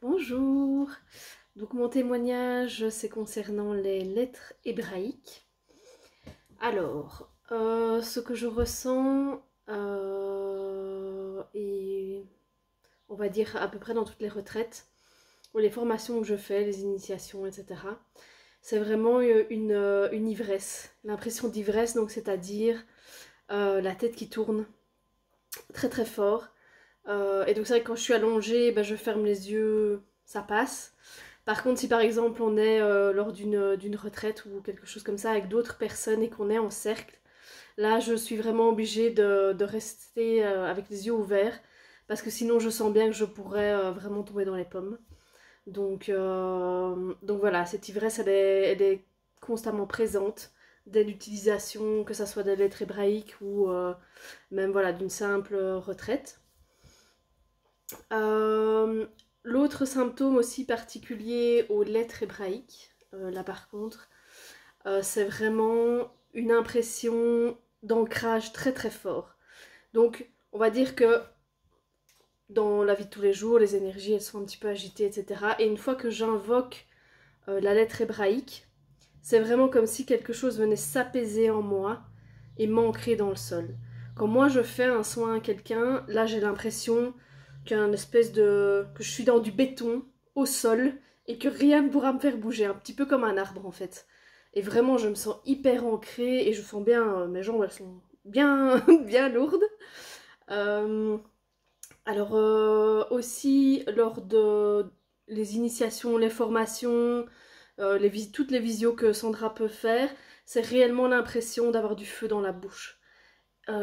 Bonjour. Donc mon témoignage, c'est concernant les lettres hébraïques. Alors, ce que je ressens, et on va dire à peu près dans toutes les retraites, ou les formations que je fais, les initiations, etc., c'est vraiment une ivresse, l'impression d'ivresse, donc c'est-à-dire la tête qui tourne très très fort. Et donc c'est vrai que quand je suis allongée, ben, je ferme les yeux, ça passe. Par contre, si par exemple on est lors d'une retraite ou quelque chose comme ça avec d'autres personnes et qu'on est en cercle, là je suis vraiment obligée de rester avec les yeux ouverts parce que sinon je sens bien que je pourrais vraiment tomber dans les pommes. Donc voilà, cette ivresse elle est constamment présente dès l'utilisation, que ça soit des lettres hébraïques ou même voilà d'une simple retraite. Euh, L'autre symptôme aussi particulier aux lettres hébraïques, là par contre, c'est vraiment une impression d'ancrage très très fort. Donc on va dire que dans la vie de tous les jours, les énergies elles sont un petit peu agitées, etc. Et une fois que j'invoque la lettre hébraïque, c'est vraiment comme si quelque chose venait s'apaiser en moi et m'ancrer dans le sol. Quand moi je fais un soin à quelqu'un, là j'ai l'impression qu'un espèce de que je suis dans du béton au sol et que rien ne pourra me faire bouger, un petit peu comme un arbre en fait. Et vraiment je me sens hyper ancrée et je sens bien mes jambes elles sont bien bien lourdes. Euh, Aussi lors de les initiations, les formations, toutes les visios que Sandra peut faire, c'est réellement l'impression d'avoir du feu dans la bouche.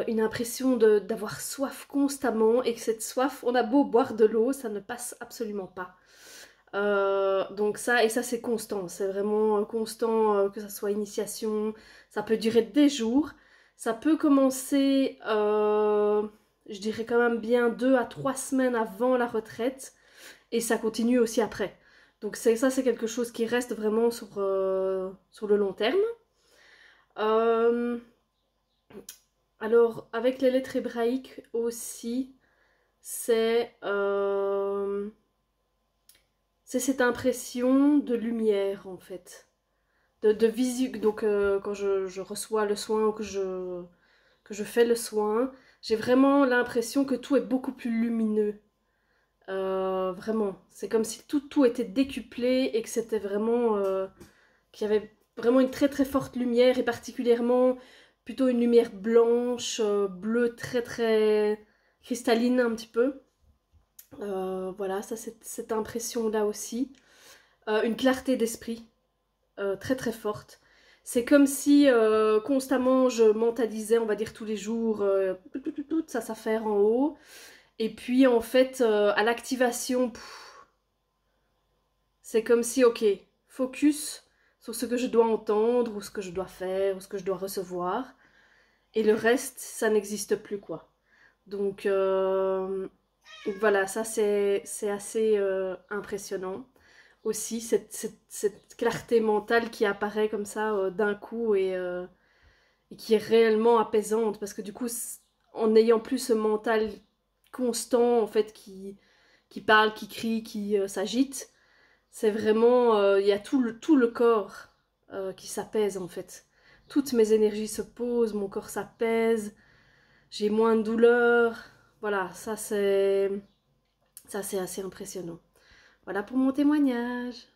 Une impression d'avoir soif constamment et que cette soif, on a beau boire de l'eau, ça ne passe absolument pas. Donc ça, et ça c'est constant, c'est vraiment constant, que ça soit initiation, ça peut durer des jours, ça peut commencer, je dirais quand même bien 2 à 3 semaines avant la retraite, et ça continue aussi après. Donc ça c'est quelque chose qui reste vraiment sur le long terme. Euh, alors avec les lettres hébraïques aussi, c'est c'est cette impression de lumière en fait. De visu. Donc quand je reçois le soin ou que je fais le soin, j'ai vraiment l'impression que tout est beaucoup plus lumineux. Vraiment. C'est comme si tout était décuplé et que c'était vraiment qu'il y avait vraiment une très très forte lumière et particulièrement plutôt une lumière blanche, bleue très très cristalline un petit peu. Voilà, ça cette impression-là aussi. Une clarté d'esprit très très forte. C'est comme si constamment je mentalisais, on va dire tous les jours, toute sa affaire en haut. Et puis en fait, à l'activation, c'est comme si, ok, focus sur ce que je dois entendre, ou ce que je dois faire, ou ce que je dois recevoir. Et le reste, ça n'existe plus, quoi. Donc, voilà, ça c'est assez impressionnant. Aussi, cette clarté mentale qui apparaît comme ça d'un coup et qui est réellement apaisante. Parce que du coup, en n'ayant plus ce mental constant, en fait, qui parle, qui crie, qui s'agite, c'est vraiment, il y a tout le corps qui s'apaise en fait. Toutes mes énergies se posent, mon corps s'apaise, j'ai moins de douleur. Voilà, ça c'est assez impressionnant. Voilà pour mon témoignage.